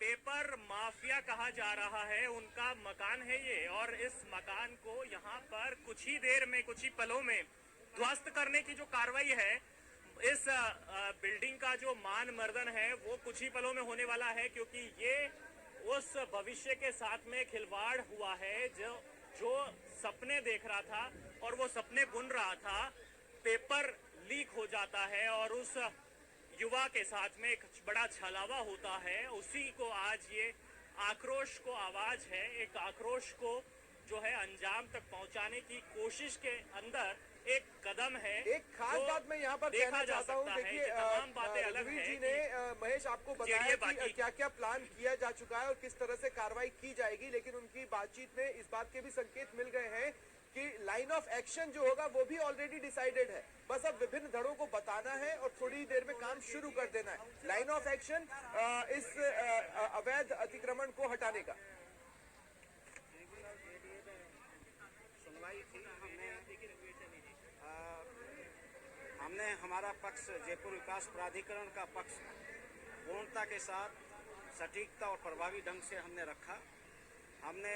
Paper mafia कहा जा रहा है, उनका मकान है ये, और इस मकान को यहाँ पर कुछ ही देर में, कुछ ही पलों में ध्वस्त करने की जो कार्रवाई है, इस बिल्डिंग का जो मान मर्दन है वो कुछ ही पलों में होने वाला है, क्योंकि ये उस भविष्य के साथ में खिलवाड़ हुआ है जो सपने देख रहा था और वो सपने बुन रहा था। पेपर लीक हो जाता है और उस युवा के साथ में एक बड़ा छलावा होता है, उसी को आज ये आक्रोश को आवाज है, एक आक्रोश को जो है अंजाम तक पहुंचाने की कोशिश के अंदर एक कदम है। एक खास बात मैं यहाँ पर कहना चाहता हूँ, देखिए तमाम बातें अलग रघुवीर हैं जी ने महेश आपको बताया कि क्या क्या प्लान किया जा चुका है और किस तरह से कार्रवाई की जाएगी, लेकिन उनकी बातचीत में इस बात के भी संकेत मिल गए हैं कि लाइन ऑफ एक्शन जो होगा वो भी ऑलरेडी डिसाइडेड है, बस अब विभिन्न धड़ों को बताना है और थोड़ी देर में काम शुरू कर देना है। लाइन ऑफ एक्शन इस अवैध अतिक्रमण को हटाने का। सुनवाई थी, हमने हमारा पक्ष, जयपुर विकास प्राधिकरण का पक्ष पूर्णता के साथ, सटीकता और प्रभावी ढंग से हमने रखा। हमने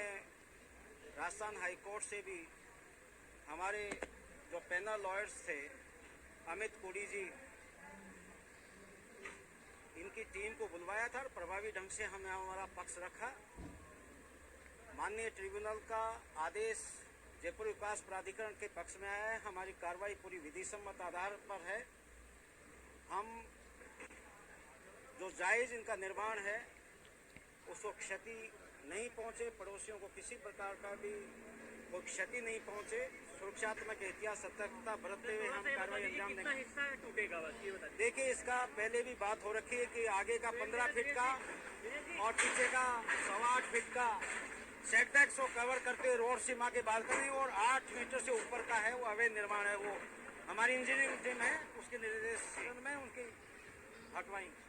राजस्थान हाई कोर्ट से भी हमारे जो पैनल लॉयर्स थे, अमित कोड़ी जी, इनकी टीम को बुलवाया था और प्रभावी ढंग से हमने हमारा पक्ष रखा। माननीय ट्रिब्यूनल का आदेश जयपुर विकास प्राधिकरण के पक्ष में आया है। हमारी कार्रवाई पूरी विधि सम्मत आधार पर है। हम जो जायज इनका निर्माण है उसको क्षति नहीं पहुंचे, पड़ोसियों को किसी प्रकार का भी कोई क्षति नहीं पहुंचे, सुरक्षात्मक एहतियात सतर्कता बरतते हुए हम कार्रवाई अंजाम देंगे। देखिए, इसका पहले भी बात हो रखी है कि आगे का 15 फीट का और पीछे का 8.25 फीट का सेटबैक्स को कवर करते रोड सीमा के बालकनी और 8 मीटर से ऊपर का है वो अवैध निर्माण है, वो हमारी इंजीनियरिंग टीम है, उसके निर्देशन में उनकी हटवाएंगे।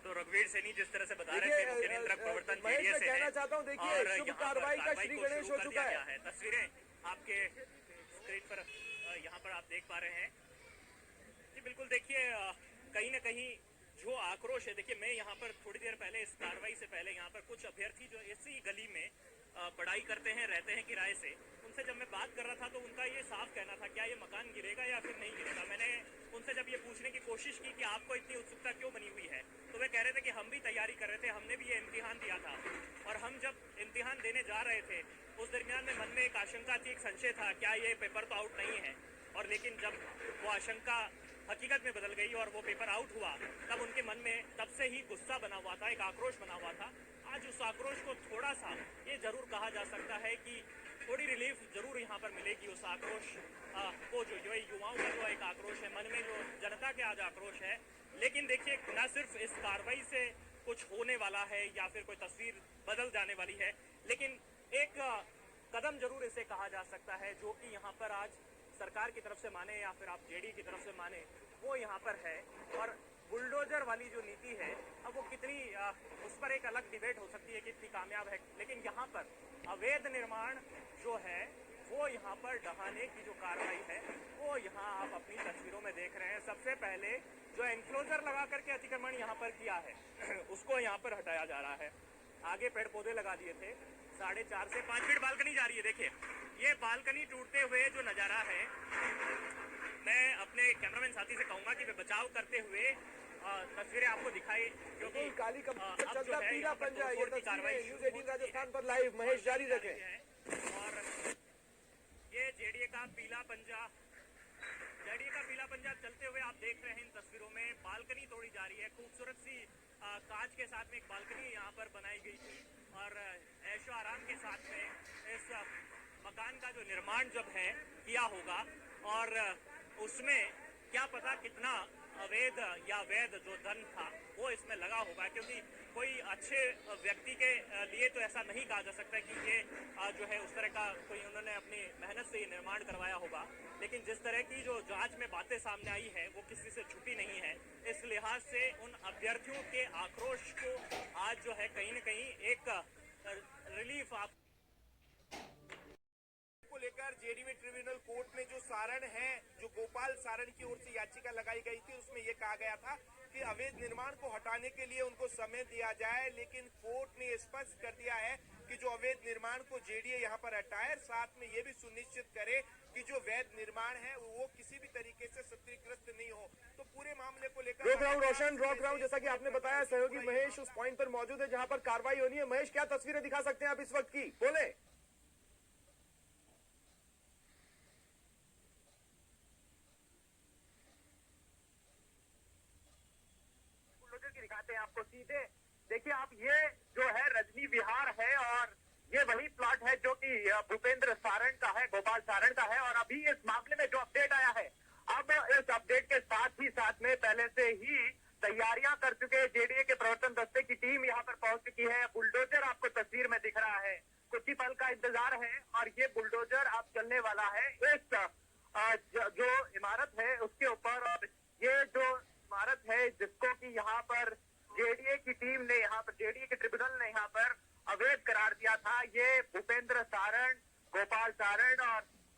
तो रघुवीर सैनी जिस तरह से बता रहे थे, मुख्य नियंत्रक प्रवर्तन जेडीए से कहना चाहता हूँ, देखिए शुभ कार्रवाई का श्री गणेश हो चुका है। तस्वीरें आपके स्क्रीन पर यहाँ पर आप देख पा रहे हैं जी। बिल्कुल, देखिए कहीं ना कहीं जो आक्रोश है, देखिए मैं यहाँ पर थोड़ी देर पहले, इस कार्रवाई से पहले यहाँ पर कुछ अभ्यर्थी जो इसी गली में पढ़ाई करते हैं, रहते हैं किराए से, उनसे जब मैं बात कर रहा था तो उनका ये साफ कहना था क्या ये मकान गिरेगा या फिर नहीं गिरेगा। मैंने उनसे जब ये पूछने की कोशिश की कि आपको इतनी उत्सुकता क्यों बनी हुई है, तो वे कह रहे थे कि हम भी तैयारी कर रहे थे, हमने भी ये इम्तिहान दिया था, और हम जब इम्तिहान देने जा रहे थे उस दरमियान में मन में एक आशंका थी, एक संशय था, क्या ये पेपर तो आउट नहीं है। और लेकिन जब वो आशंका हकीकत में बदल गई और वो पेपर आउट हुआ, तब उनके मन में तब से ही गुस्सा बना हुआ था, एक आक्रोश बना हुआ था। आज उस आक्रोश को थोड़ा सा ये जरूर कहा जा सकता है कि थोड़ी रिलीफ जरूर यहाँ पर मिलेगी उस आक्रोश को, जो युवाओं का जो एक आक्रोश है, मन में जो जनता के आज आक्रोश है। लेकिन देखिए, न सिर्फ इस कार्रवाई से कुछ होने वाला है या फिर कोई तस्वीर बदल जाने वाली है, लेकिन एक कदम जरूर इसे कहा जा सकता है जो कि यहाँ पर आज सरकार की तरफ से माने या फिर आप जेडीए की तरफ से माने, वो यहाँ पर है। और बुलडोजर वाली जो नीति है, अब वो कितनी, उस पर एक अलग डिबेट हो सकती है कि कितनी कामयाब है, लेकिन यहाँ पर अवैध निर्माण जो है वो यहाँ पर ढहाने की जो कार्रवाई है वो यहाँ आप अपनी तस्वीरों में देख रहे हैं। सबसे पहले जो एंक्लोजर लगा करके अतिक्रमण यहाँ पर किया है उसको यहाँ पर हटाया जा रहा है। आगे पेड़ पौधे लगा दिए थे, 4.5 से 5 फीट बालकनी जा रही है। देखिए, ये बालकनी टूटते हुए जो नजारा है, मैं अपने कैमरामैन साथी से कहूंगा कि वे बचाव करते हुए तस्वीरें आपको दिखाई, क्योंकि काली का चलता पीला पंजा, ये तस्वीरें न्यूज़ 18 राजस्थान पर लाइव। महेश जारी रखें। और ये जेडीए का पीला पंजा चलते हुए आप देख रहे हैं इन तस्वीरों में। बालकनी तोड़ी जा रही है, खूबसूरत सी कांच के साथ में एक बालकनी यहाँ पर बनाई गई थी, और ऐशो आराम के साथ में इस मकान का जो निर्माण जब है किया होगा, और उसमें क्या पता कितना अवैध या वैध जो धन था वो इसमें लगा होगा, क्योंकि कोई अच्छे व्यक्ति के लिए तो ऐसा नहीं कहा जा सकता कि ये जो है उस तरह का कोई उन्होंने अपनी मेहनत से ये निर्माण करवाया होगा। लेकिन जिस तरह की जो जांच में बातें सामने आई है वो किसी से छुपी नहीं है। इस लिहाज से उन अभ्यर्थियों के आक्रोश को आज जो है कहीं न कहीं एक रिलीफ आप लेकर जेडीवी ट्रिब्यूनल कोर्ट में जो सारण है, जो गोपाल सारण की ओर से याचिका लगाई गई थी, उसमें यह कहा गया था कि अवैध निर्माण को हटाने के लिए उनको समय दिया जाए, लेकिन कोर्ट ने स्पष्ट कर दिया है कि जो अवैध निर्माण को जेडीए यहाँ पर हटाए, साथ में ये भी सुनिश्चित करे कि जो वैध निर्माण है वो किसी भी तरीके से क्षतिग्रस्त नहीं हो। तो पूरे मामले को लेकर रोक रहा हूं रोशन, रोक रहा हूं। जैसा कि आपने बताया, सहयोगी महेश उस पॉइंट पर मौजूद है जहां पर कार्रवाई होनी है। महेश, क्या तस्वीरें दिखा सकते हैं आप इस वक्त की, बोले। दिखाते हैं आपको सीधे। देखिए आप, ये जो है रजनी विहार है और ये वही प्लॉट है जो कि भूपेंद्र सारण का है, गोपाल सारण का है। और अभी इस मामले में जो अपडेट आया है, अब इस अपडेट के साथ में पहले से ही तैयारियां कर चुके जेडीए के प्रवर्तन दस्ते की टीम यहाँ पर पहुंच चुकी है। बुलडोजर आपको तस्वीर में दिख रहा है, कुछ ही पल का इंतजार है और ये बुलडोजर अब चलने वाला है इस जो इमारत है उसके ऊपर। और ये जो इमारत है जिसको कि यहाँ पर जेडीए की टीम ने, यहाँ पर जेडीए के ट्रिब्यूनल ने यहाँ पर अवैध करार दिया था, ये भूपेंद्र सारण, गोपाल सारण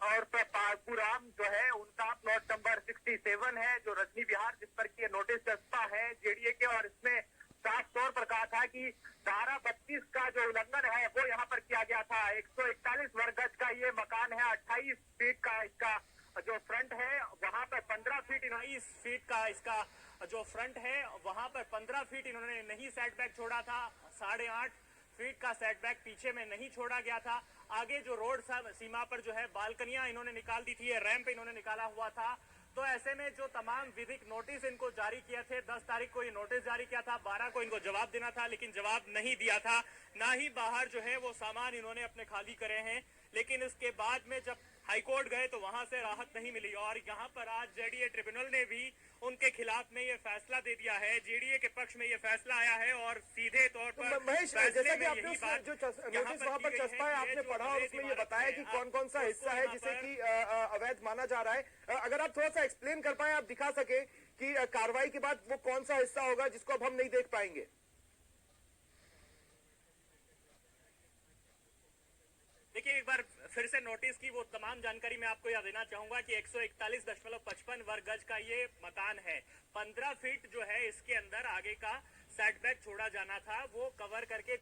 और पालपुराम जो है उनका प्लॉट नंबर 67 है, जो रजनी विहार, जिस पर की नोटिस चस्पा है जेडीए के। और इसमें साफ तौर पर कहा था कि धारा 32 का जो उल्लंघन है वो यहाँ पर किया गया था। 141 वर्ग गज का ये मकान है, 28 फीट का इसका जो फ्रंट है, वहां पर 15 फीट, 29 फीट का इसका जो फ्रंट है, वहां पर 15 फीट इन्होंने नहीं सेटबैक छोड़ा था, 8.5 फीट का सेटबैक पीछे में नहीं छोड़ा गया था। आगे जो रोड सीमा पर जो है बालकनियां इन्होंने निकाल दी थी, रैंप इन्होंने निकाला हुआ था। तो ऐसे में जो तमाम विधिक नोटिस इनको जारी किए थे, 10 तारीख को ये नोटिस जारी किया था, 12 को इनको जवाब देना था, लेकिन जवाब नहीं दिया था। ना ही बाहर जो है वो सामान इन्होंने अपने खाली करे हैं। लेकिन इसके बाद में जब हाईकोर्ट गए तो वहां से राहत नहीं मिली और यहाँ पर आज जेडीए ट्रिब्यूनल ने भी उनके खिलाफ में ये फैसला दे दिया है। जेडीए के पक्ष में ये फैसला आया है और सीधे तौर पर महेश, जैसा कि आपने जो नोटिस वहां पर चस्पा है आपने पढ़ा और उसमें ये बताया कि कौन कौन सा हिस्सा है जिसे कि अवैध माना जा रहा है। अगर आप थोड़ा सा एक्सप्लेन कर पाए, आप दिखा सके कि कार्रवाई के बाद वो कौन सा हिस्सा होगा जिसको अब हम नहीं देख पाएंगे। देखिए, एक बार फिर से नोटिस की वो तमाम जानकारी मैं आपको यह देना चाहूंगा कि 141.55 वर्ग गज का ये मकान है। 15 फीट जो है इसके अंदर आगे का सेटबैक छोड़ा जाना था, वो कवर करके